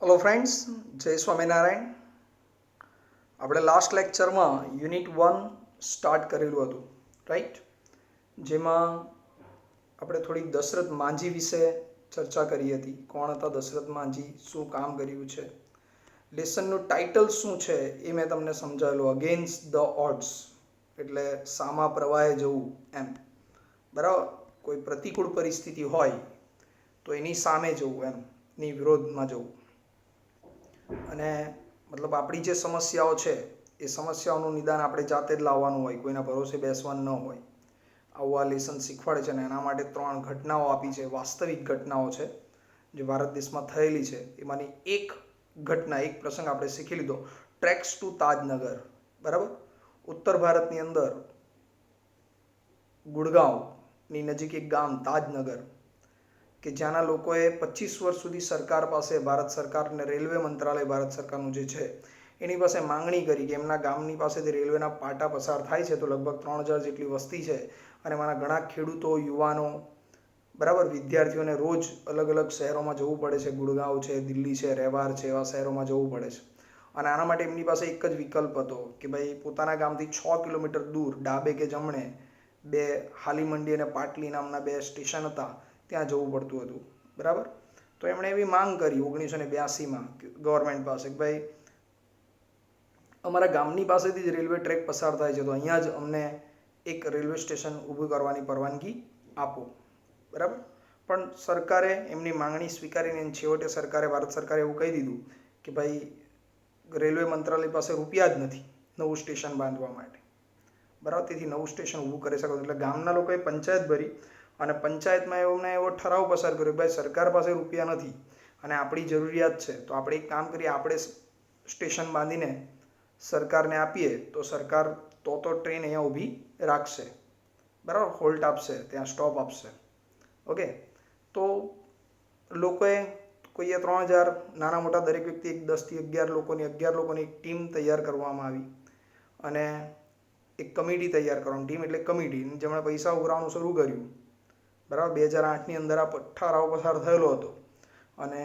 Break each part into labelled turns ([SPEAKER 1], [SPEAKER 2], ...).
[SPEAKER 1] Hello friends, जय स्वामीनारायण। આપણે last લેક્ચરમાં યુનિટ 1 સ્ટાર્ટ કરેલું હતું, રાઈટ? જેમાં આપણે થોડી દશરથ માંઝી વિશે ચર્ચા કરી હતી. કોણ હતા દશરથ માંઝી, શું કામ કર્યું છે, લેસનનું ટાઇટલ શું છે એ મેં તમને સમજાવેલું, અગેન્સ્ટ ધ ઓડ્સ, એટલે સામા પ્રવાહે જવું એમ, બરાબર? કોઈ પ્રતિકૂળ પરિસ્થિતિ હોય તો એની સામે જવું, એમ ની વિરોધમાં જવું. અને મતલબ આપણી જે સમસ્યાઓ છે એ સમસ્યાઓનું નિદાન આપણે જાતે જ લાવવાનું હોય, કોઈના ભરોસે બેસવાનું ન હોય. આવું આ લેસન શીખવાડે છે. અને એના માટે 3 ઘટનાઓ આપી છે, વાસ્તવિક ઘટનાઓ છે જે ભારત દેશમાં થયેલી છે. એમાંની એક ઘટના, એક પ્રસંગ આપણે શીખી લીધો, ટ્રેક્સ ટુ તાજનગર, બરાબર? ઉત્તર ભારતની અંદર ગુડગાંવની નજીક એક ગામ તાજનગર, કે જ્યાંના લોકોએ 25 વર્ષ સુધી સરકાર પાસે, ભારત સરકારને રેલવે મંત્રાલય ભારત સરકારનું જે છે એની પાસે માંગણી કરી કે એમના ગામની પાસેથી રેલવેના પાટા પસાર થાય છે, તો લગભગ 3000 જેટલી વસ્તી છે અને એમાંના ઘણા ખેડૂતો, યુવાનો, બરાબર, વિદ્યાર્થીઓને રોજ અલગ અલગ શહેરોમાં જવું પડે છે. ગુડગાંવ છે, દિલ્હી છે, રેવાર છે, એવા શહેરોમાં જવું પડે છે. અને આના માટે એમની પાસે એક જ વિકલ્પ હતો કે ભાઈ પોતાના ગામથી 6 કિલોમીટર દૂર ડાબે કે જમણે બે હાલી મંડી અને પાટલી નામના 2 સ્ટેશન હતા, ત્યાં જવું પડતું હતું, બરાબર? તો એમણે એવી માંગ કરી 1982માં ગવર્મેન્ટ પાસે કે ભાઈ અમારા ગામની પાસેથી જ રેલવે ટ્રેક પસાર થાય છે, તો અહીંયા જ અમને એક રેલવે સ્ટેશન ઊભું કરવાની પરવાનગી આપો, બરાબર? પણ સરકારે એમની માંગણી સ્વીકારીને છેવટે સરકારે, ભારત સરકારે એવું કહી દીધું કે ભાઈ રેલવે મંત્રાલય પાસે રૂપિયા જ નથી નવું સ્ટેશન બાંધવા માટે, બરાબર? તેથી નવું સ્ટેશન ઊભું કરી શકો. એટલે ગામના લોકોએ પંચાયત ભરી અને પંચાયતમાં એમને એવો ઠરાવ પસાર કર્યો, ભાઈ સરકાર પાસે રૂપિયા નથી અને આપણી જરૂરિયાત છે, તો આપણે એક કામ કરીએ, આપણે સ્ટેશન બાંધીને સરકારને આપીએ તો સરકાર તો ટ્રેન અહીંયા ઊભી રાખશે, બરાબર, હોલ્ટ આપશે, ત્યાં સ્ટોપ આપશે. ઓકે, તો લોકોએ, કોઈએ 3000, નાના મોટા દરેક વ્યક્તિ 10 થી 11 લોકોની એક ટીમ તૈયાર કરવામાં આવી અને એક કમિટી તૈયાર કરવાની. ટીમ એટલે કમિટી, જેમણે પૈસા ઉઘરાવવાનું શરૂ કર્યું, બરાબર. 2008ની અંદર આ ઠરાવ પસાર થયેલો હતો અને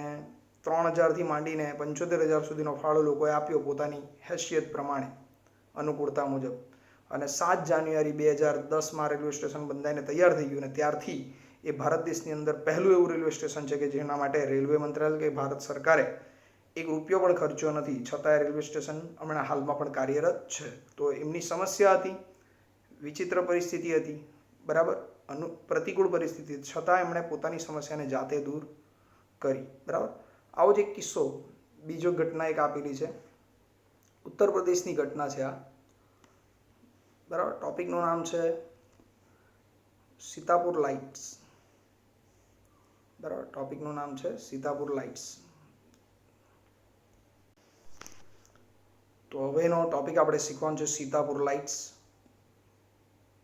[SPEAKER 1] 3000થી માંડીને 75000 સુધીનો ફાળો લોકોએ આપ્યો પોતાની હેસિયત પ્રમાણે, અનુકૂળતા મુજબ. અને 7 જાન્યુઆરી 2010માં રેલવે સ્ટેશન બંધાઈને તૈયાર થઈ ગયું. અને ત્યારથી એ ભારત દેશની અંદર પહેલું એવું રેલવે સ્ટેશન છે કે જેના માટે રેલવે મંત્રાલય કે ભારત સરકારે એક રૂપિયો પણ ખર્ચ્યો નથી, છતાંય રેલવે સ્ટેશન હમણાં હાલમાં પણ કાર્યરત છે. તો એમની સમસ્યા હતી, વિચિત્ર પરિસ્થિતિ હતી, બરાબર, પ્રતિકૂળ પરિસ્થિતિ, છતાં એમણે પોતાની સમસ્યાને જાતે દૂર કરી, બરાબર. આવો જ એક કિસ્સો, બીજો ઘટના એક આપેલી છે, ઉત્તર પ્રદેશની ઘટના છે આ, બરાબર. ટોપિકનું નામ છે સીતાપુર લાઇટ્સ, બરાબર. ટોપિકનું નામ છે સીતાપુર લાઇટ્સ. તો હવેનો ટોપિક આપણે શીખવાનો છે સીતાપુર લાઇટ્સ.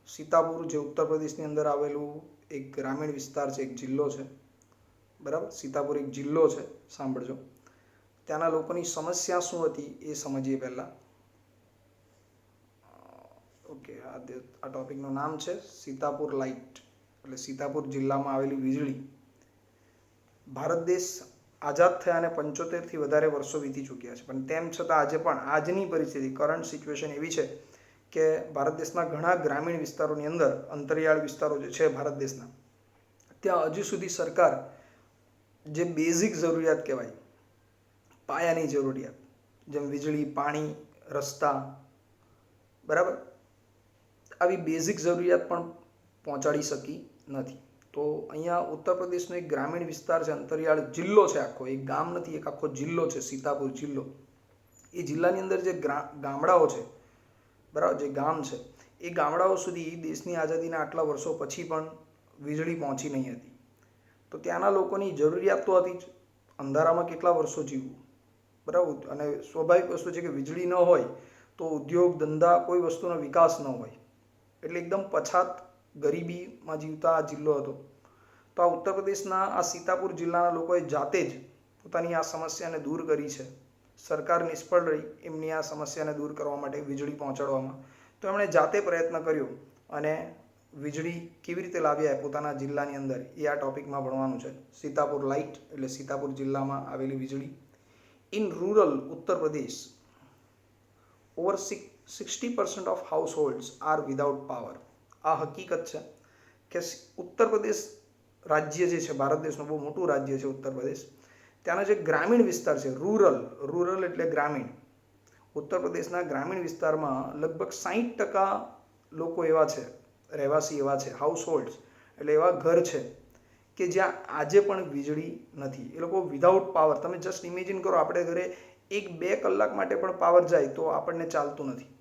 [SPEAKER 1] સીતાપુર જે ઉત્તર પ્રદેશની અંદર આવેલું એક ગ્રામીણ વિસ્તાર છે, એક જિલ્લો છે, બરાબર. સીતાપુર એક જિલ્લો છે, સાંભળજો. ત્યાંના લોકોની સમસ્યા શું હતી એ સમજીએ પહેલાં. ઓકે, આ ટોપિકનું નામ છે સીતાપુર લાઇટ, એટલે સીતાપુર જિલ્લામાં આવેલી વીજળી. ભારત દેશ આઝાદ થયાને 75થી વધારે વર્ષો વીતી ચૂક્યા છે, પણ તેમ છતાં આજે પણ આજની પરિસ્થિતિ, કરંટ સિચ્યુએશન એવી છે કે ભારત દેશના ઘણા ગ્રામીણ વિસ્તારોની અંદર, અંતરિયાળ વિસ્તારો જે છે ભારત દેશના, ત્યાં હજુ સુધી સરકાર જે બેઝિક જરૂરિયાત કહેવાય, પાયાની જરૂરિયાત, જેમ વીજળી, પાણી, રસ્તા, બરાબર, આવી બેઝિક જરૂરિયાત પણ પહોંચાડી શકી નથી. તો અહીંયા ઉત્તર પ્રદેશનો એક ગ્રામીણ વિસ્તાર છે, અંતરિયાળ જિલ્લો છે, આખો એક ગામ નથી, એક આખો જિલ્લો છે, સીતાપુર જિલ્લો. એ જિલ્લાની અંદર જે ગામડાઓ છે, બરાબર, જે ગામ છે, એ ગામડાઓ સુધી દેશની આઝાદીના આટલા વર્ષો પછી પણ વીજળી પહોંચી નહીં હતી. તો ત્યાંના લોકોની જરૂરિયાત તો હતી જ, અંધારામાં કેટલા વર્ષો જીવવું, બરાબર. અને સ્વાભાવિક વસ્તુ છે કે વીજળી ન હોય તો ઉદ્યોગ ધંધા, કોઈ વસ્તુનો વિકાસ ન હોય, એટલે એકદમ પછાત, ગરીબીમાં જીવતા આ જિલ્લો હતો. તો આ ઉત્તર પ્રદેશના આ સીતાપુર જિલ્લાના લોકોએ જાતે જ પોતાની આ સમસ્યાને દૂર કરી છે. સરકાર નિષ્ફળ રહી એમની આ સમસ્યાને દૂર કરવા માટે, વીજળી પહોંચાડવામાં. તો એમણે જાતે પ્રયત્ન કર્યો અને વીજળી કેવી રીતે લાવ્યા પોતાના જિલ્લાની અંદર, એ આ ટોપિકમાં ભણવાનું છે. સીતાપુર લાઇટ એટલે સીતાપુર જિલ્લામાં આવેલી વીજળી. In rural Uttar Pradesh over 60% of households are without power. આ હકીકત છે કે ઉત્તર પ્રદેશ રાજ્ય જે છે, ભારત દેશનું બહુ મોટું રાજ્ય છે ઉત્તર પ્રદેશ, ત્યાંના જે ગ્રામીણ વિસ્તાર છે, રૂરલ એટલે ગ્રામીણ, ઉત્તર પ્રદેશના ગ્રામીણ વિસ્તારમાં લગભગ 60% લોકો એવા છે, રહેવાસી એવા છે, હાઉસ હોલ્ડ્સ એટલે એવા ઘર છે કે જ્યાં આજે પણ વીજળી નથી. એ લોકો વિધાઉટ પાવર. તમે જસ્ટ ઇમેજિન કરો, આપણે ઘરે 1-2 કલાક માટે પણ પાવર જાય તો આપણને ચાલતું નથી.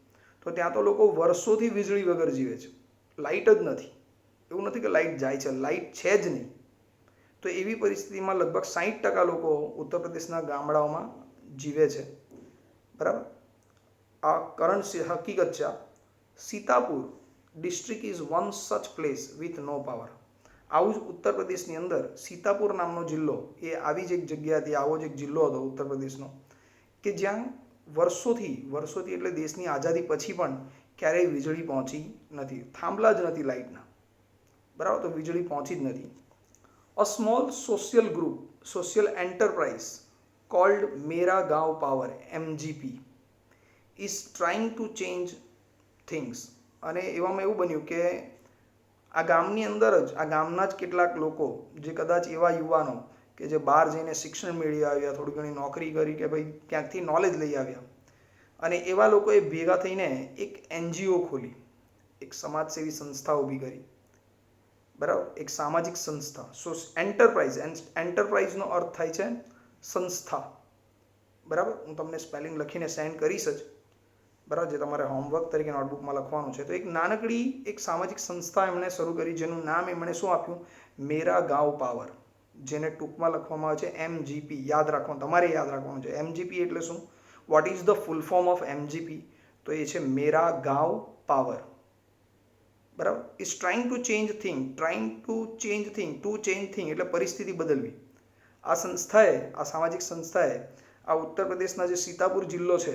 [SPEAKER 1] તો ત્યાં તો લોકો વર્ષોથી વીજળી વગર જીવે છે, લાઇટ જ નથી. એવું નથી કે લાઇટ જાય છે, લાઇટ છે જ નહીં. તો એવી પરિસ્થિતિમાં લગભગ 60% લોકો ઉત્તર પ્રદેશના ગામડાઓમાં જીવે છે. બરાબર. આ કરંટ હકીકત છે. Sitapur district is one such place with no power. આવું જ ઉત્તર પ્રદેશની અંદર સીતાપુર નામનો જિલ્લો, એ આવી જ એક જગ્યાથી, આવો જ એક જિલ્લો હતો ઉત્તર પ્રદેશનો કે જ્યાં વર્ષોથી એટલે દેશની આઝાદી પછી પણ ક્યારેય વીજળી પહોંચી નથી. થાંભલા જ નથી લાઇટના. બરાબર. તો વીજળી પહોંચી જ નથી. A small social enterprise called Mera Gaon Power MGP is trying to change things. અને એવામાં એવું બન્યું કે આ ગામની અંદર જ, આ ગામના જ કેટલાક લોકો જે કદાચ એવા યુવાનો કે જે બહાર જઈને શિક્ષણ મેળવી આવ્યા, થોડી ઘણી નોકરી કરી કે ભાઈ ક્યાંકથી નોલેજ લઈ આવ્યા, અને એવા લોકોએ ભેગા થઈને એક NGO ખોલી, એક સમાજસેવી સંસ્થા ઊભી કરી. બરાબર. એક સામાજિક સંસ્થા. એન્ટરપ્રાઇઝનો અર્થ થાય છે સંસ્થા. બરાબર. હું તમને સ્પેલિંગ લખીને સેન્ડ કરીશ જ. બરાબર. જે તમારે હોમવર્ક તરીકે નોટબુકમાં લખવાનું છે. તો એક નાનકડી એક સામાજિક સંસ્થા એમણે શરૂ કરી, જેનું નામ એમણે શું આપ્યું? મેરા ગાંવ પાવર, જેને ટૂંકમાં લખવામાં આવે છે MGP. યાદ રાખવાનું, તમારે યાદ રાખવાનું છે. MGP એટલે શું? What is the full form of MGP? તો એ છે મેરા ગાંવ પાવર. બરાબર. Is trying to change thing એટલે પરિસ્થિતિ બદલવી. આ સંસ્થાએ, આ સામાજિક સંસ્થાએ આ ઉત્તર પ્રદેશના જે સીતાપુર જિલ્લો છે,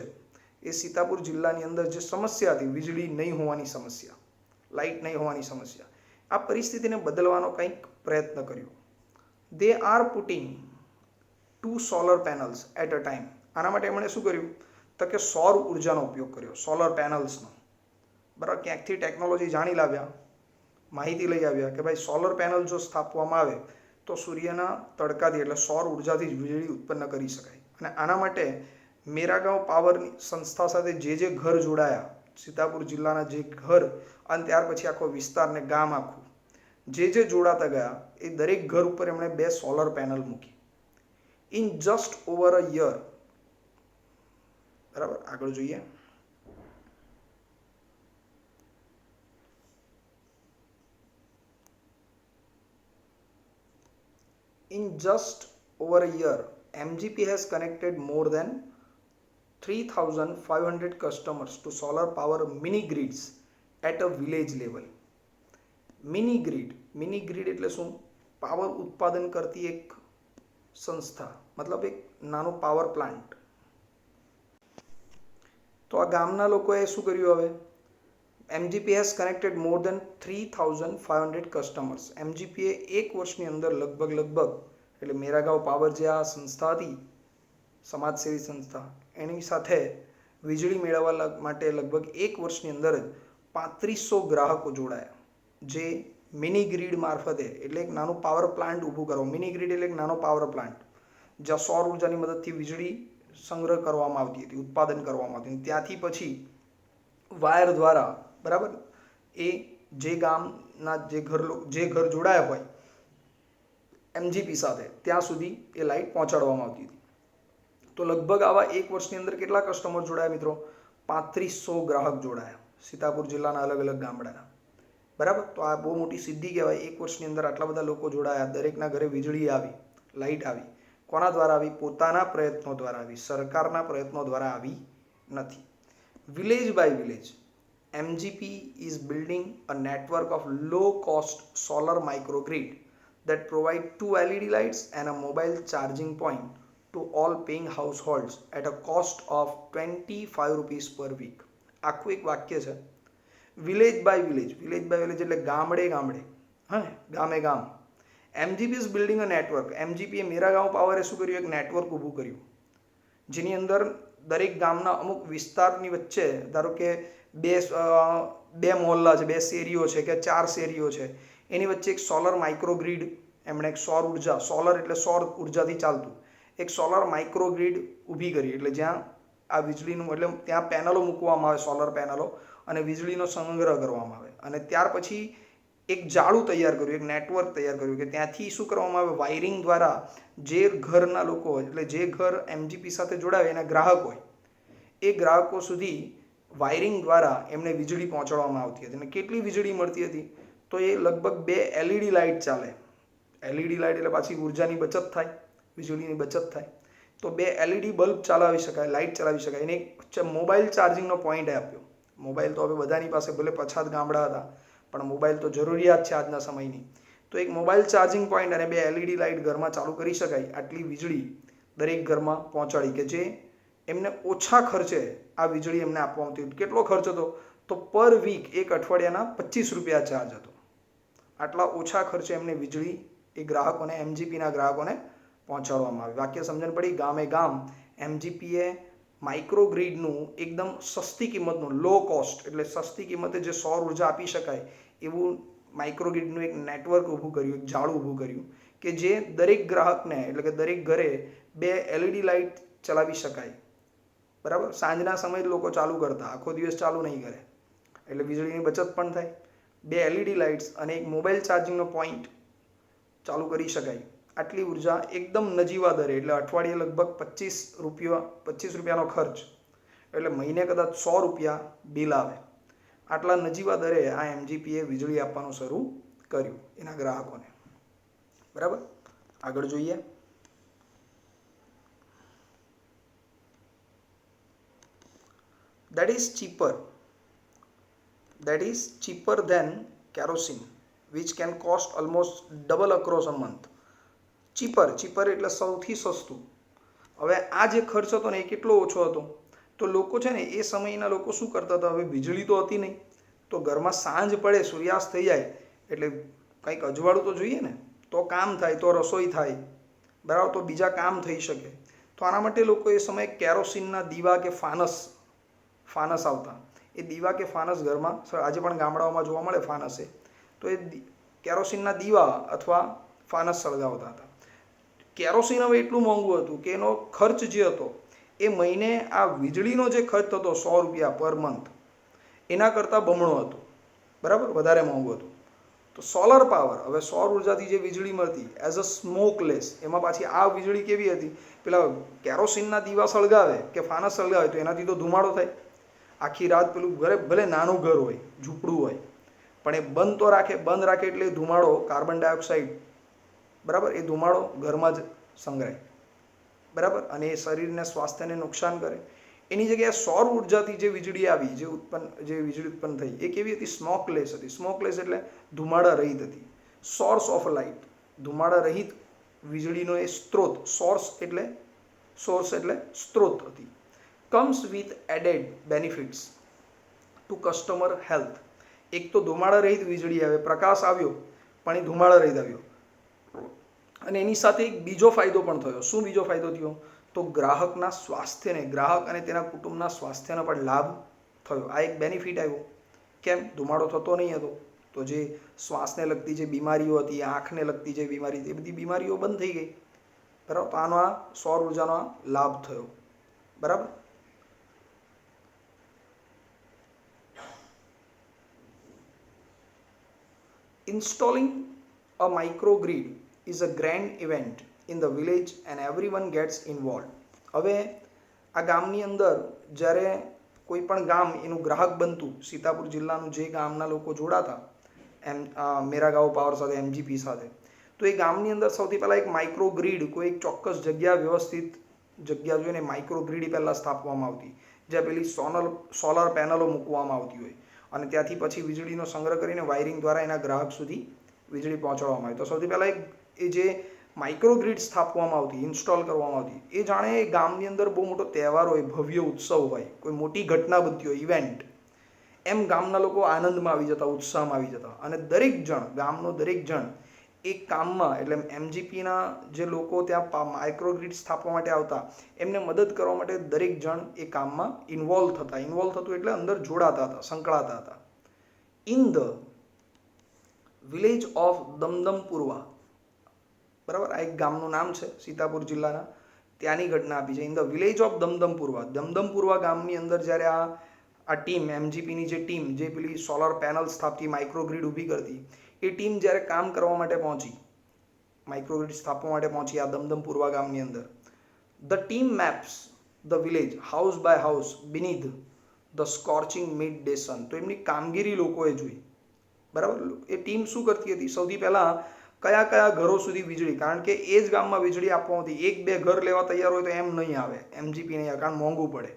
[SPEAKER 1] એ સીતાપુર જિલ્લાની અંદર જે સમસ્યા હતી, વીજળી નહીં હોવાની સમસ્યા, લાઇટ નહીં હોવાની સમસ્યા, આ પરિસ્થિતિને બદલવાનો કંઈક પ્રયત્ન કર્યો. They are putting 2 solar panels at a time. આના માટે એમણે શું કર્યું? તો કે સૌર ઉર્જાનો ઉપયોગ કર્યો, સોલર પેનલ્સનો. બરાબર. ક્યાંકથી ટેકનોલોજી જાણી લાવ્યા, માહિતી લઈ આવ્યા કે ભાઈ સોલર પેનલ જો સ્થાપવામાં આવે તો સૂર્યના તડકાથી એટલે સૌર ઉર્જાથી જ વીજળી ઉત્પન્ન કરી શકાય. અને આના માટે મેરા ગાંવ પાવરની સંસ્થા સાથે જે ઘર જોડાયા, સીતાપુર જિલ્લાના જે ઘર, અને ત્યાર પછી આખો વિસ્તાર ને ગામ આખું જે જોડાતા ગયા, એ દરેક ઘર ઉપર એમણે 2 સોલર પેનલ મૂકી. In just over a year. બરાબર. આગળ જોઈએ. In just over a year, MGP has connected more than 3,500 customers to solar power mini grids at a village level. Mini grid એટલે શું? પાવર ઉત્પાદન કરતી એક સંસ્થા, મતલબ એક નાનો પાવર પ્લાન્ટ. તો આ ગામના લોકોએ શું કર્યું? હવે MGP has connected more than 3,500 customers. MGP એ એક વર્ષની અંદર લગભગ એટલે મેરા ગાંવ પાવર જે આ સંસ્થા હતી, સમાજસેવી સંસ્થા, એની સાથે વીજળી મેળવવા માટે લગભગ એક વર્ષની અંદર જ 3500 ગ્રાહકો જોડાયા, જે મિની ગ્રીડ મારફતે, એટલે એક નાનું પાવર પ્લાન્ટ ઊભું કરો. મિની ગ્રીડ એટલે એક નાનો પાવર પ્લાન્ટ જ્યાં સૌર ઉર્જાની મદદથી વીજળી સંગ્રહ કરવામાં આવતી હતી, ઉત્પાદન કરવામાં આવતી. ત્યાંથી પછી વાયર દ્વારા, બરાબર, એ જે ગામના જે ઘર જોડાયા હોય MGP સાથે, ત્યાં સુધી એ લાઇટ પહોંચાડવામાં આવતી હતી. તો લગભગ આવા એક વર્ષની અંદર કેટલા કસ્ટમર જોડાયા મિત્રો? 3500 ગ્રાહક જોડાયા સીતાપુર જિલ્લાના અલગ અલગ ગામડાના. બરાબર. તો આ બહુ મોટી સિદ્ધિ કહેવાય. એક વર્ષની અંદર આટલા બધા લોકો જોડાયા, દરેકના ઘરે વીજળી આવી, લાઇટ આવી. કોના દ્વારા આવી? પોતાના પ્રયત્નો દ્વારા આવી, સરકારના પ્રયત્નો દ્વારા આવી નથી. Village by village, MGP is building a network of low-cost solar microgrid that provide 2 LED lights and a mobile charging point to all paying households at a cost of 25 rupees per week. આખું એક વાક્ય છે. Village by village એટલે ગામડે, હા, ગામ. MGP is building a network. MGP એ મેરા ગાંવ પાવરે શું કર્યું? એક નેટવર્ક ઊભું કર્યું. જેની અંદર દરેક ગામના અમુક વિસ્તારની વચ્ચે ધારો કે બે મોહલ્લા છે, બે શેરીઓ છે કે 4 શેરીઓ છે, એની વચ્ચે એક સોલર માઇક્રોગ્રીડ એમણે એક સૌર ઉર્જા, સોલર એટલે સૌર ઉર્જાથી ચાલતું એક સોલર માઇક્રોગ્રીડ ઊભી કરી, એટલે જ્યાં આ વીજળીનું એટલે ત્યાં પેનલો મૂકવામાં આવે, સોલર પેનલો, અને વીજળીનો સંગ્રહ કરવામાં આવે. અને ત્યાર પછી એક જાળું તૈયાર કર્યું, એક નેટવર્ક તૈયાર કર્યું કે ત્યાંથી શું કરવામાં આવે, વાયરિંગ દ્વારા જે ઘરના લોકો હોય એટલે જે ઘર એમજીપી સાથે જોડાવે એના ગ્રાહક હોય એ ગ્રાહકો સુધી વાયરિંગ દ્વારા એમને વીજળી પહોંચાડવામાં આવતી હતી. અને કેટલી વીજળી મળતી હતી તો એ લગભગ 2 LED લાઇટ ચાલે. LED લાઇટ એટલે પાછી ઉર્જાની બચત થાય, વીજળીની બચત થાય, તો 2 LED બલ્બ ચલાવી શકાય, લાઇટ ચલાવી શકાય. એને એક મોબાઈલ ચાર્જિંગનો પોઈન્ટ આપ્યો. મોબાઈલ તો હવે બધાની પાસે, ભલે પછાત ગામડા હતા પણ મોબાઈલ તો જરૂરિયાત છે આજના સમયની. તો એક મોબાઈલ ચાર્જિંગ પોઈન્ટ અને 2 LED લાઇટ ઘરમાં ચાલુ કરી શકાય આટલી વીજળી દરેક ઘરમાં પહોંચાડી, કે જે એમને ઓછા ખર્ચે આ વીજળી એમને આપવામાં આવતી. કેટલો ખર્ચ હતો તો પર વીક એક અઠવાડિયાના 25 રૂપિયા ચાર્જ હતો. આટલા ઓછા ખર્ચે એમને વીજળી એ ગ્રાહકોને, એમજીપીના ગ્રાહકોને પહોંચાડવામાં આવી. વાક્ય સમજણ પડી? ગામે ગામ એમજીપીએ માઇક્રોગ્રીડનું એકદમ સસ્તી કિંમતનું, લો કોસ્ટ એટલે સસ્તી કિંમતે જે સૌર ઉર્જા આપી શકાય એવું માઇક્રોગ્રીડનું એક નેટવર્ક ઊભું કર્યું, એક જાળું ઊભું કર્યું કે જે દરેક ગ્રાહકને એટલે કે દરેક ઘરે 2 LED લાઇટ ચલાવી શકાય. બરાબર, સાંજના સમયે લોકો ચાલુ કરતા, આખો દિવસ ચાલુ નહીં કરે, એટલે વીજળીની બચત પણ થાય. 2 LED લાઇટ્સ અને એક મોબાઈલ ચાર્જિંગનો પોઈન્ટ ચાલુ કરી શકાય. આટલી ઉર્જા એકદમ નજીવા દરે, એટલે અઠવાડિયે લગભગ 25 રૂપિયાનો ખર્ચ, એટલે મહિને કદાચ 100 રૂપિયા બિલ આવે. આટલા નજીવા દરે આ એમજીપીએ વીજળી આપવાનું શરૂ કર્યું એના ગ્રાહકોને. બરાબર, આગળ જોઈએ. that is cheaper than kerosene which can cost almost double across a month. Cheaper એટલે સૌથી સસ્તું. હવે આ જે ખર્ચ હતો ને એ કેટલો ઓછો હતો તો લોકો છે ને એ સમયના લોકો શું કરતા હતા, હવે વીજળી તો હતી નહીં, તો ઘરમાં સાંજ પડે, સૂર્યાસ્ત થઈ જાય એટલે કંઈક અજવાળું તો જોઈએ ને, તો કામ થાય, તો રસોઈ થાય, બરાબર, તો બીજા કામ થઈ શકે. તો આના માટે લોકો એ સમયે કેરોસીનના દીવા કે ફાનસ આવતા, એ દીવા કે ફાનસ ઘરમાં આજે પણ ગામડાઓમાં જોવા મળે ફાનસે, તો એ કેરોસીનના દીવા અથવા ફાનસ સળગાવતા હતા. કેરોસીન હવે એટલું મોંઘું હતું કે એનો ખર્ચ જે હતો એ મહિને આ વીજળીનો જે ખર્ચ થતો 100 રૂપિયા પર મંથ એના કરતાં બમણો હતો. બરાબર, વધારે મોંઘું હતું. તો સોલર પાવર, હવે સૌર ઉર્જાથી જે વીજળી મળતી એઝ અ સ્મોકલેસ, એમાં પાછી આ વીજળી કેવી હતી, પેલા કેરોસીનના દીવા સળગાવે કે ફાનસ સળગાવે તો એનાથી તો ધુમાડો થાય. આખી રાત પેલું ઘરે ભલે નાનું ઘર હોય, ઝૂંપડું હોય, પણ એ બંધ રાખે એટલે ધુમાડો, કાર્બન ડાયોક્સાઇડ, બરાબર, એ ધુમાડો ઘરમાં જ સંગ્રહાય. બરાબર, અને એ શરીરને, સ્વાસ્થ્યને નુકસાન કરે. એની જગ્યાએ સૌર ઉર્જાથી જે વીજળી આવી, જે વીજળી ઉત્પન્ન થઈ એ કેવી હતી, સ્મોકલેસ હતી. સ્મોકલેસ એટલે ધુમાડા રહિત હતી. સોર્સ ઓફ લાઇટ, ધુમાડા રહિત વીજળીનો એ સ્ત્રોત, સોર્સ એટલે સ્ત્રોત હતી. Comes with added benefits to customer health. એક તો ધુમાડા રહિત વીજળી આવે, પ્રકાશ આવ્યો પણ એ ધુમાડા રહિત આવ્યો, અને એની સાથે એક બીજો ફાયદો પણ થયો. શું બીજો ફાયદો થયો તો ગ્રાહકના સ્વાસ્થ્યને, ગ્રાહક અને તેના કુટુંબના સ્વાસ્થ્યનો પણ લાભ થયો. આ એક બેનિફિટ આવ્યો. કેમ? ધુમાડો થતો નહીં હતો, તો જે શ્વાસને લગતી જે બીમારીઓ હતી, આંખને લગતી જે બીમારી હતી, એ બધી બીમારીઓ બંધ થઈ ગઈ. બરાબર, તો આનો આ સૌર ઉર્જાનો લાભ થયો. બરાબર, installing a microgrid is a grand event in the village and everyone gets involved. હવે આ ગામની અંદર જ્યારે કોઈ પણ ગામ એનું ગ્રાહક બનતું, સીતાપુર જિલ્લાનું જે ગામના લોકો જોડાતા મેરાગાંવ પાવર સાથે, એમજીપી સાથે, તો એ ગામની અંદર સૌથી પહેલાં એક માઇક્રોગ્રીડ, કોઈ એક ચોક્કસ જગ્યા, વ્યવસ્થિત જગ્યા જોઈને માઇક્રોગ્રીડ પહેલાં સ્થાપવામાં આવતી, જ્યાં પેલી સોલર પેનલો મૂકવામાં આવતી હોય, અને ત્યાંથી પછી વીજળીનો સંગ્રહ કરીને વાયરિંગ દ્વારા એના ગ્રાહક સુધી વીજળી પહોંચાડવામાં આવે. તો સૌથી પહેલાં એ જે માઇક્રોગ્રીડ સ્થાપવામાં આવતી, ઇન્સ્ટોલ કરવામાં આવતી, એ જાણે ગામની અંદર બહુ મોટો તહેવાર હોય, ભવ્ય ઉત્સવ હોય, કોઈ મોટી ઘટના બનતી હોય, ઇવેન્ટ, એમ ગામના લોકો આનંદમાં આવી જતા, ઉત્સાહમાં આવી જતા. અને ગામનો દરેક જણ એ કામમાં એટલે એમજીપીના જે લોકો ત્યાં માઇક્રોગ્રીડ સ્થાપવા માટે આવતા એમને મદદ કરવા માટે દરેક જણ એ કામમાં ઇન્વોલ્વ થતું એટલે અંદર જોડાતા હતા, સંકળાતા હતા. ઇન ધ વિલેજ ઓફ દમદમપુરવા, બરાબર, આ એક ગામનું નામ છે સીતાપુર જિલ્લાના, ત્યાંની ઘટના આપી છે. ઇન ધ વિલેજ ઓફ દમદમપુરવા, દમદમપુરવા ગામની અંદર જ્યારે આ ટીમ એમજીપીની જે ટીમ જે પેલી સોલર પેનલ સ્થાપતી, માઇક્રોગ્રીડ ઊભી કરતી, એ ટીમ જ્યારે કામ કરવા માટે પહોંચી, માઇક્રોગ્રીડ સ્થાપવા માટે પહોંચી આ દમદમપુરવા ગામની અંદર, the team maps the village house by house beneath the scorching mid day sun. તો એમની કામગીરી લોકોએ જોઈ, બરાબર. એ ટીમ શું કરતી હતી, સૌથી પહેલાં કયા કયા ઘરો સુધી વીજળી, કારણ કે એ જ ગામમાં વીજળી આપવા હતી, એક બે ઘર લેવા તૈયાર હોય તો એમ નહીં આવે, એમજીપી નહીં આવે, કારણ મોંઘું પડે,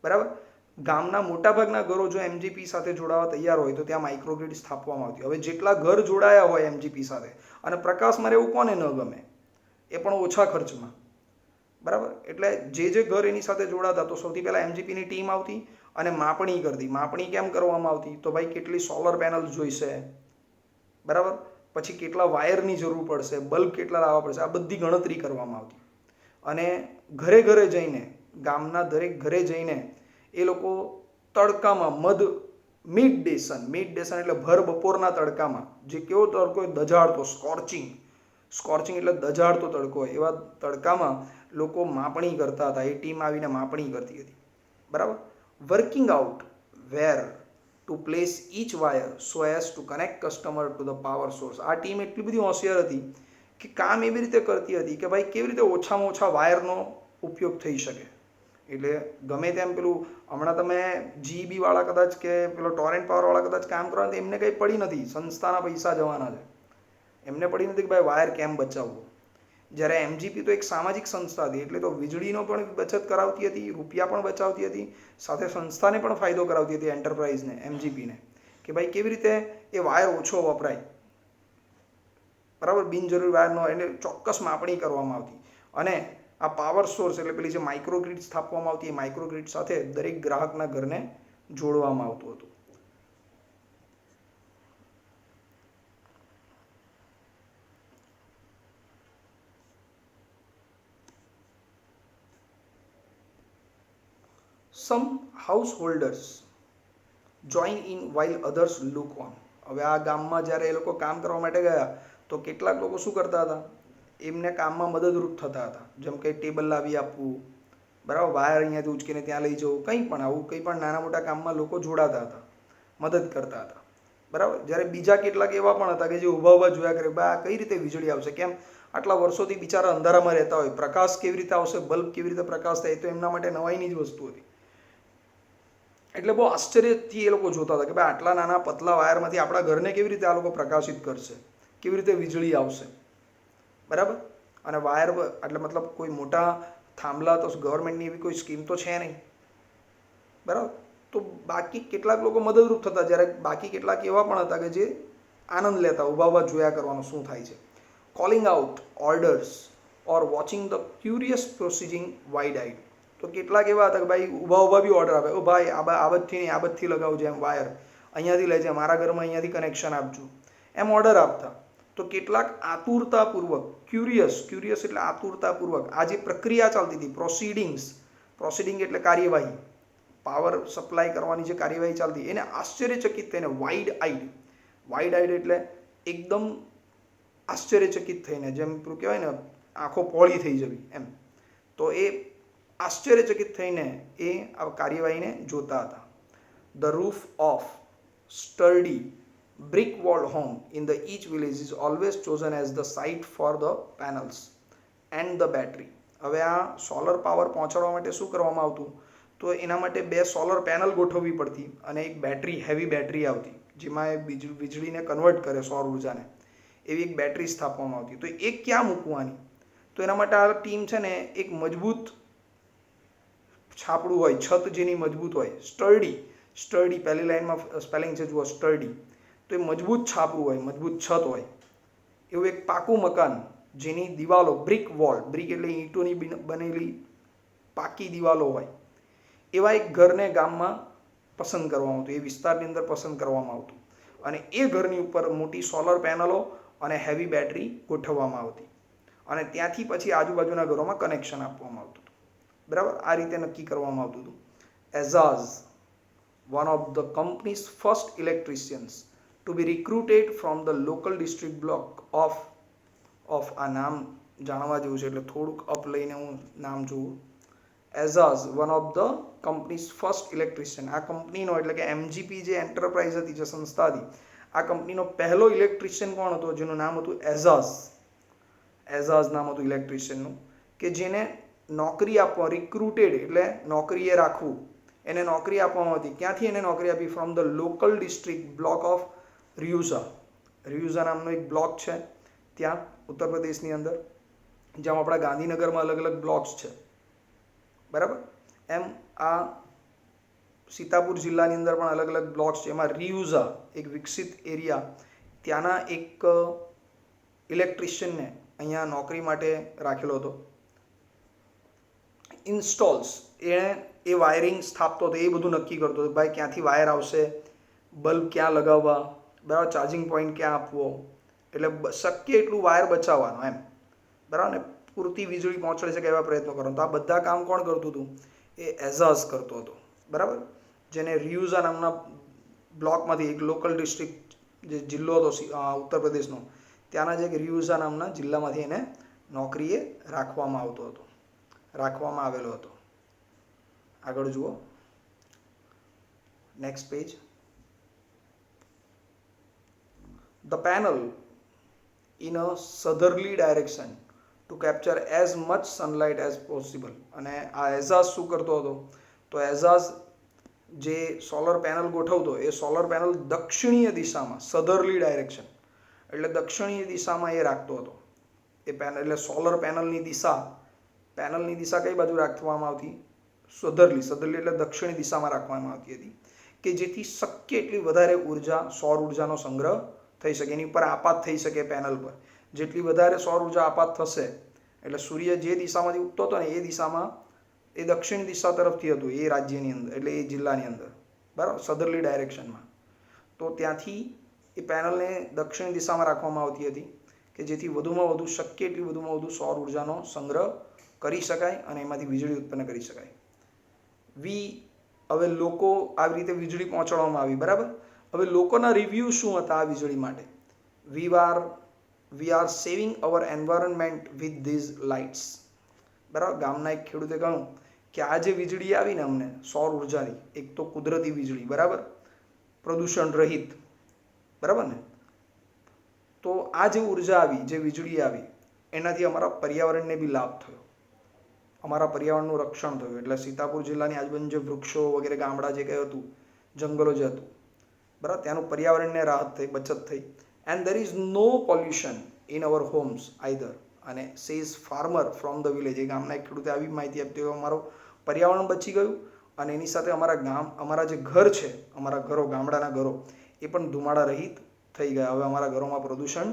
[SPEAKER 1] બરાબર. ગામના મોટાભાગના ઘરો જો એમજીપી સાથે જોડાવા તૈયાર હોય તો ત્યાં માઇક્રોગ્રીડ સ્થાપવામાં આવતી. હવે જેટલા ઘર જોડાયા હોય એમજીપી સાથે, અને પ્રકાશમાં રહેવું કોને ન ગમે, એ પણ ઓછા ખર્ચમાં, બરાબર. એટલે જે ઘર એની સાથે જોડાતા, તો સૌથી પહેલાં એમજીપીની ટીમ આવતી અને માપણી કરતી. માપણી કેમ કરવામાં આવતી, તો ભાઈ કેટલી સોલર પેનલ જોઈશે, બરાબર, પછી કેટલા વાયરની જરૂર પડશે, બલ્બ કેટલા લાવવા પડશે, આ બધી ગણતરી કરવામાં આવતી. અને ઘરે ઘરે જઈને, ગામના દરેક ઘરે જઈને એ લોકો તડકામાં મિડ ડે સન એટલે ભર બપોરના તડકામાં, જે કેવો તડકો દજાડતો, સ્કોર્ચિંગ એટલે દજાડતો તડકો હોય, એવા તડકામાં લોકો માપણી કરતા હતા. એ ટીમ આવીને માપણી કરતી હતી, બરાબર. Working out where to place each wire so as to connect customer to the power source. આ ટીમ એટલી બધી હોશિયાર હતી કે કામ એવી રીતે કરતી હતી કે ભાઈ કેવી રીતે ઓછામાં ઓછા વાયરનો ઉપયોગ થઈ શકે. એટલે ગમે તેમ પેલું હમણાં તમે જીબી વાળા કદાચ કે પેલો ટોરેન્ટ પાવર વાળા કદાચ કામ કરવા, એમને કંઈ પડી નથી, સંસ્થાના પૈસા જવાના છે, એમને પડી નથી કે ભાઈ વાયર કેમ બચાવવો. જ્યારે એમજીપી તો એક સામાજિક સંસ્થા હતી, એટલે તો વીજળીનો પણ બચત કરાવતી હતી, રૂપિયા પણ બચાવતી હતી, સાથે સંસ્થાને પણ ફાયદો કરાવતી હતી, એન્ટરપ્રાઇઝને, એમજીપીને, કે ભાઈ કેવી રીતે એ વાયર ઓછો વપરાય, બરાબર, બિનજરૂરી વાયરનો એને ચોક્કસ માપણી કરવામાં આવતી. અને આ પાવર સોર્સ એટલે પેલી જે માઇક્રોગ્રીડ સ્થાપવામાં આવતી, એ માઇક્રોગ્રીડ સાથે દરેક ગ્રાહકના ઘરને જોડવામાં આવતું હતું. Some house holders join in while others look on. હવે આ ગામમાં જ્યારે એ લોકો કામ કરવા માટે ગયા, તો કેટલાક લોકો શું કરતા હતા, એમને કામમાં મદદરૂપ થતા હતા. જેમ કે ટેબલ લાવી આપવું, બરાબર, વાયર અહીંયાથી ઉચકીને ત્યાં લઈ જવું, કંઈ પણ આવું કંઈ પણ નાના મોટા કામમાં લોકો જોડાતા હતા, મદદ કરતા હતા, બરાબર. જ્યારે બીજા કેટલાક એવા પણ હતા કે જે ઊભા જોયા કરે, બા કઈ રીતે વીજળી આવશે, કેમ આટલા વર્ષોથી બિચારા અંધારામાં રહેતા હોય, પ્રકાશ કેવી રીતે આવશે, બલ્બ કેવી રીતે પ્રકાશ થાય, તો એમના માટે નવાઈની જ વસ્તુ હતી. એટલે બહુ આશ્ચર્યથી એ લોકો જોતા હતા કે ભાઈ આટલા નાના પતલા વાયરમાંથી આપણા ઘરને કેવી રીતે આ લોકો પ્રકાશિત કરશે, કેવી રીતે વીજળી આવશે, બરાબર. અને વાયર એટલે મતલબ કોઈ મોટા થાંભલા તો ગવર્મેન્ટની એવી કોઈ સ્કીમ તો છે નહીં, બરાબર. તો બાકી કેટલાક લોકો મદદરૂપ થતા, જ્યારે બાકી કેટલાક એવા પણ હતા કે જે આનંદ લેતા, ઊભા જોયા કરવાનું શું થાય છે. Calling out orders or watching the curious proceeding wide eyed. તો કેટલાક એવા હતા કે ભાઈ ઊભા બી ઓર્ડર આપે, ઓ ભાઈ આ બધી નહીં, આ બધી લગાવજો, એમ વાયર અહીંયાથી લેજે, મારા ઘરમાં અહીંયાથી કનેક્શન આપજો, એમ ઓર્ડર આપતા. તો કેટલાક આતુરતાપૂર્વક, ક્યુરિયસ એટલે આતુરતાપૂર્વક આ જે પ્રક્રિયા ચાલતી હતી, પ્રોસિડિંગ એટલે કાર્યવાહી, પાવર સપ્લાય કરવાની જે કાર્યવાહી ચાલતી, એને આશ્ચર્યચકિત થઈને વાઇડ આઈડ એટલે એકદમ આશ્ચર્યચકિત થઈને, જેમ પેલું કહેવાય ને આંખો પોળી થઈ જવી એમ, તો એ આશ્ચર્યચકિત થઈને એ આ કાર્યવાહીને જોતા હતા. The roof of sturdy brick wall home in the each village is always chosen as the site for the panels and the battery. હવે આ સોલર પાવર પહોંચાડવા માટે શું કરવામાં આવતું, તો એના માટે 2 સોલર પેનલ ગોઠવવી પડતી અને એક બેટરી, હેવી બેટરી આવતી, જેમાં એ વીજળીને કન્વર્ટ કરે સૌર ઉર્જાને, એવી એક બેટરી સ્થાપવામાં આવતી. તો એ ક્યાં મૂકવાની, તો એના માટે આ ટીમ છે ને એક મજબૂત છાપડું હોય, છત જેની મજબૂત હોય, સ્ટર્ડી પહેલી લાઈનમાં સ્પેલિંગ છે જુઓ, સ્ટર્ડી, તો એ મજબૂત છાપરું હોય, મજબૂત છત હોય, એવું એક પાકું મકાન જેની દિવાલો બ્રિક એટલે ઈંટોની બનેલી પાકી દિવાલો હોય, એવા એક ઘરને ગામમાં પસંદ કરવામાં આવતું, એ વિસ્તારની અંદર પસંદ કરવામાં આવતું. અને એ ઘરની ઉપર મોટી સોલર પેનલો અને હેવી બેટરી ગોઠવવામાં આવતી અને ત્યાંથી પછી આજુબાજુના ઘરોમાં કનેક્શન આપવામાં આવતું હતું. બરાબર, આ રીતે નક્કી કરવામાં આવતું હતું. Ejaz, one of the company's first electricians to be recruited from the local district block of આ નામ જાણવા જેવું છે એટલે થોડુંક અપ લઈને હું નામ જોઉં. Ejaz, one of the companies first electrician, આ કંપનીનો એટલે કે એમજીપી જે એન્ટરપ્રાઇઝ હતી, જે સંસ્થા હતી, આ કંપનીનો પહેલો ઇલેક્ટ્રિશિયન કોણ હતો? જેનું નામ હતું એઝાઝ. એઝાઝ નામ હતું ઇલેક્ટ્રિશિયનનું, કે જેને નોકરી આપવા, રિક્રુટેડ એટલે નોકરીએ રાખવું, એને નોકરી આપવામાં હતી. ક્યાંથી એને નોકરી આપી? From the local district block of Reusa. Reusa નામનો એક બ્લોક છે ત્યાં ઉત્તર પ્રદેશની અંદર, જેમ આપણા ગાંધીનગરમાં અલગ અલગ બ્લોક્સ છે. બરાબર, એમ આ સીતાપુર જિલ્લાની અંદર પણ અલગ અલગ બ્લોક્સ છે. એમાં રિયુઝા એક વિકસિત એરિયા, ત્યાંના એક ઇલેક્ટ્રિશિયનને અહીંયા નોકરી માટે રાખેલો હતો. ઇન્સ્ટોલ્સ, એણે એ વાયરિંગ સ્થાપતો હતો, એ બધું નક્કી કરતો હતો. ભાઈ ક્યાંથી વાયર આવશે, બલ્બ ક્યાં લગાવવા, બરાબર, ચાર્જિંગ પોઈન્ટ ક્યાં આપવો, એટલે શક્ય એટલું વાયર બચાવવાનો એમ, બરાબર, ને પૂરતી વીજળી પહોંચાડી શકે એવા પ્રયત્નો કરવાનો. તો આ બધા કામ કોણ કરતું હતું? એ એઝાઝ કરતો હતો. બરાબર, જેને રિયુઝા નામના બ્લોકમાંથી, એક લોકલ ડિસ્ટ્રિક્ટ જે જિલ્લો હતો ઉત્તર પ્રદેશનો, ત્યાંના જે રિયુઝા નામના જિલ્લામાંથી એને નોકરીએ રાખવામાં આવેલો હતો. આગળ જુઓ, next page. The panel in a southerly direction to capture as much sunlight as possible. અને આ એઝાઝ શું કરતો હતો? તો એઝાઝ જે સોલર પેનલ ગોઠવતો, એ સોલર પેનલ દક્ષિણીય દિશામાં, સધરલી ડાયરેક્શન એટલે દક્ષિણીય દિશામાં એ રાખતો હતો. એ પેનલ એટલે સોલર પેનલની દિશા કઈ બાજુ રાખવામાં આવતી? સધરલી એટલે દક્ષિણી દિશામાં રાખવામાં આવતી હતી, કે જેથી શક્ય એટલી વધારે ઉર્જા, સૌર ઉર્જાનો સંગ્રહ થઈ શકે, એની ઉપર આપાત થઈ શકે. પેનલ પર જેટલી વધારે સૌર ઉર્જા આપાત થશે, એટલે સૂર્ય જે દિશામાંથી ઉગતો હતો ને એ દિશામાં, એ દક્ષિણ દિશા તરફથી હતું એ રાજ્યની અંદર, એટલે એ જિલ્લાની અંદર, બરાબર, સધરલી ડાયરેક્શનમાં. તો ત્યાંથી એ પેનલને દક્ષિણ દિશામાં રાખવામાં આવતી હતી, કે જેથી વધુમાં વધુ, શક્ય એટલી વધુમાં વધુ સૌર ઉર્જાનો સંગ્રહ કરી શકાય અને એમાંથી વીજળી ઉત્પન્ન કરી શકાય. હવે લોકો આવી રીતે વીજળી પહોંચાડવામાં આવી. બરાબર, હવે લોકોના રિવ્યૂ શું હતા આ વીજળી માટે? We are saving our environment with these lights. બરાબર, ગામના એક ખેડૂતે કહ્યું કે આ જે વીજળી આવી ને અમને સૌર ઉર્જાની, એક તો કુદરતી વીજળી, બરાબર, પ્રદૂષણ રહિત, બરાબર ને, તો આ જે ઉર્જા આવી, જે વીજળી આવી, એનાથી અમારા પર્યાવરણને બી લાભ થયો, અમારા પર્યાવરણનું રક્ષણ થયું. એટલે સીતાપુર જિલ્લાની આજુબાજુ જે વૃક્ષો વગેરે, ગામડા જે કંઈ હતું, જંગલો જે હતું, બરાબર, ત્યાંનું પર્યાવરણને રાહત થઈ, બચત થઈ. And there is no pollution in our homes either. અને says farmer from the village, એ ગામના એક ખેડૂતે આવી માહિતી આપી, અમારો પર્યાવરણ બચી ગયું અને એની સાથે અમારા જે ઘર છે, અમારા ઘરો, ગામડાના ઘરો, એ પણ ધુમાડા રહિત થઈ ગયા. હવે અમારા ઘરોમાં પ્રદૂષણ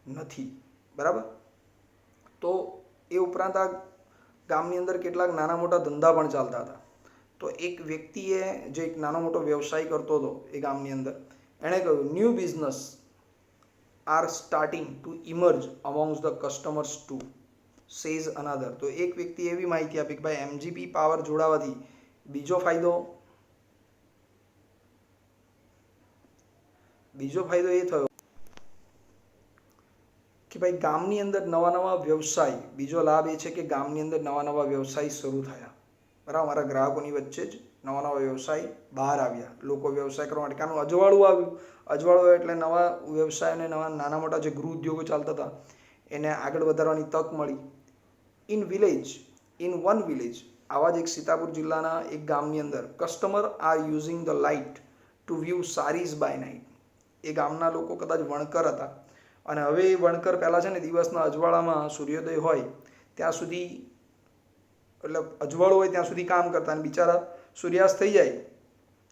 [SPEAKER 1] નથી. બરાબર, તો એ ઉપરાંત આ ગામની અંદર કેટલાક નાના મોટા ધંધા પણ ચાલતા હતા. તો એક વ્યક્તિએ જે એક નાનો મોટો વ્યવસાય કરતો હતો એ ગામની અંદર, એણે કહ્યું, new business are starting to emerge amongst the customers too, says another. તો એક વ્યક્તિ એવી માહિતી આપી કે ભાઈ એમજીપી પાવર જોડાવાથી બીજો ફાયદો એ થયો કે ભાઈ ગામની અંદર નવા વ્યવસાય, બીજો લાભ એ છે કે ગામની અંદર નવા વ્યવસાય શરૂ થયા. બરાબર, અમારા ગ્રાહકોની વચ્ચે જ નવા વ્યવસાય બહાર આવ્યા. લોકો વ્યવસાય કરવા માટે, કારણ અજવાળું આવ્યું, અજવાળું એટલે નવા વ્યવસાયને, નાના મોટા જે ગૃહ ઉદ્યોગો ચાલતા હતા એને આગળ વધારવાની તક મળી. ઇન વન વિલેજ, આવા જ એક સીતાપુર જિલ્લાના એક ગામની અંદર, customer are using the light to view saris by night. એ ગામના લોકો કદાચ વણકર હતા અને હવે એ વણકર પહેલાં છે ને દિવસના અજવાળામાં સૂર્યોદય હોય ત્યાં સુધી, એટલે અજવાળું હોય ત્યાં સુધી કામ કરતા, અને બિચારા સૂર્યાસ્ત થઈ જાય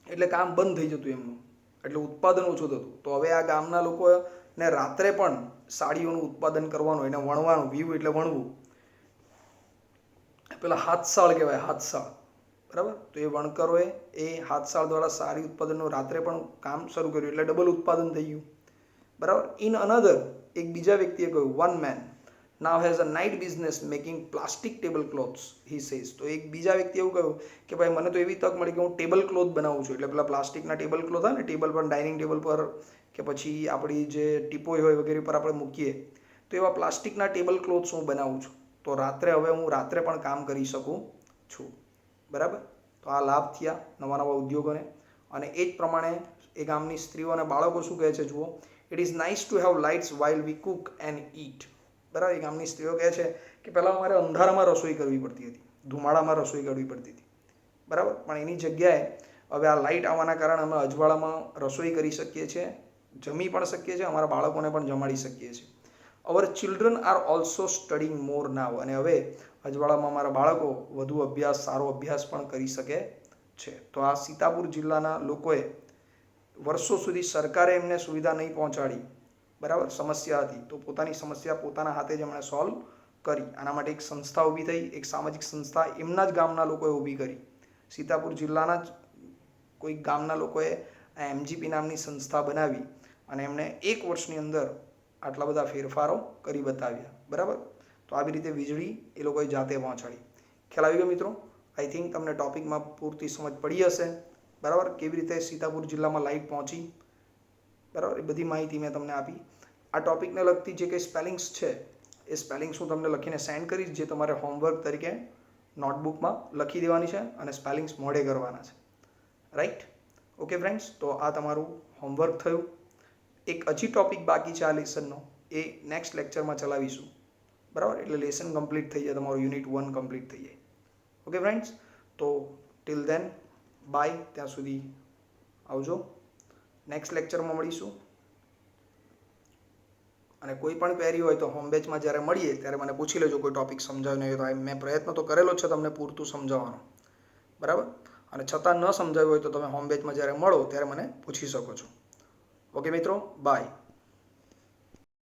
[SPEAKER 1] એટલે કામ બંધ થઈ જતું એમનું, એટલે ઉત્પાદન ઓછું થતું. તો હવે આ ગામના લોકોને રાત્રે પણ સાડીઓનું ઉત્પાદન કરવાનું, એને વણવાનું, વીવ એટલે વણવું, પેલા હાથસાળ કહેવાય, હાથસાળ, બરાબર. તો એ વણકરોએ એ હાથસાળ દ્વારા સાડી ઉત્પાદનનું રાત્રે પણ કામ શરૂ કર્યું, એટલે ડબલ ઉત્પાદન થઈ ગયું. બરાબર. ઇન અનધર, એક બીજા વ્યક્તિએ કહ્યું, one man now has a night business making plastic table clothes he says. તો એક બીજા વ્યક્તિ એવું કહ્યું કે ભાઈ મને તો એવી તક મળી કે હું ટેબલ ક્લોથ બનાવું છું. એટલે પેલા પ્લાસ્ટિકના ટેબલ ક્લોથ હોય ને, ટેબલ પર, ડાઇનિંગ ટેબલ પર કે પછી આપણી જે ટીપોઈ હોય વગેરે પર આપણે મૂકીએ, તો એવા પ્લાસ્ટિકના ટેબલ ક્લોથ્સ હું બનાવું છું. તો હવે હું રાત્રે પણ કામ કરી શકું છું. બરાબર. તો આ લાભ થયા નવા નવા ઉદ્યોગોને. અને એ જ પ્રમાણે એ ગામની સ્ત્રીઓ અને બાળકો શું કહે છે જુઓ, it is nice to have lights while we cook and eat. બરાબર. એ ગામની સ્ત્રીઓ કહે છે કે પહેલાં અમારે અંધારામાં રસોઈ કરવી પડતી હતી, ધુમાડામાં રસોઈ કરવી પડતી હતી. બરાબર. પણ એની જગ્યાએ હવે આ લાઇટ આવવાના કારણે અમે અજવાળામાં રસોઈ કરી શકીએ છીએ, જમી પણ શકીએ છીએ, અમારા બાળકોને પણ જમાડી શકીએ છીએ. અવર ચિલ્ડ્રન આર ઓલ્સો સ્ટડિંગ મોર નાવ. અને હવે અજવાળામાં અમારા બાળકો વધુ અભ્યાસ, સારો અભ્યાસ પણ કરી શકે છે. તો આ સીતાપુર જિલ્લાના લોકોએ વર્ષો સુધી સરકારે એમને સુવિધા નહીં પહોંચાડી, બરાબર, સમસ્યા હતી, તો પોતાની સમસ્યા પોતાના હાથે જ એમણે સોલ્વ કરી. આના માટે એક સંસ્થા ઊભી થઈ, એક સામાજિક સંસ્થા એમના જ ગામના લોકોએ ઊભી કરી. સીતાપુર જિલ્લાના જ કોઈ ગામના લોકોએ આ એમજીપી નામની સંસ્થા બનાવી અને એમણે 1 વર્ષની અંદર આટલા બધા ફેરફારો કરી બતાવ્યા. બરાબર. તો આવી રીતે વીજળી એ લોકોએ જાતે પહોંચાડી. ખ્યાલ આવી ગયો મિત્રો? આઈ થિંક તમને ટોપિકમાં પૂરતી સમજ પડી હશે. બરાબર. કેવી રીતે સીતાપુર જિલ્લામાં લાઇટ પહોંચી, બરાબર, એ બધી માહિતી મેં તમને આપી. આ ટોપિકને લગતી જે કંઈ સ્પેલિંગ્સ છે એ સ્પેલિંગ્સ હું તમને લખીને સેન્ડ કરીશ, જે તમારે હોમવર્ક તરીકે નોટબુકમાં લખી દેવાની છે અને સ્પેલિંગ્સ મોઢે કરવાના છે. રાઈટ. ઓકે ફ્રેન્ડ્સ, તો આ તમારું હોમવર્ક થયું. એક હજી ટોપિક બાકી છે આ લેસનનો, એ નેક્સ્ટ લેક્ચરમાં ચલાવીશું. બરાબર. એટલે લેસન કમ્પ્લીટ થઈ જાય, તમારું યુનિટ 1 કમ્પ્લીટ થઈ જાય. ઓકે ફ્રેન્ડ્સ, તો ટિલ દેન બાય. ત્યાં સુધી આવજો. નેક્સ્ટ લેક્ચરમાં મળીશું. અને કોઈ પણ ક્વેરી હોય તો હોમ બેચમાં જ્યારે મળીએ ત્યારે મને પૂછી લેજો. કોઈ ટોપિક સમજાવ્યો નહીં હોય તો મેં પ્રયત્ન તો કરેલો છે તમને પૂરતું સમજાવવાનો. બરાબર. અને છતાં ન સમજાવ્યું હોય તો તમે હોમ બેચમાં જ્યારે મળો ત્યારે મને પૂછી શકો છો. ઓકે મિત્રો, બાય.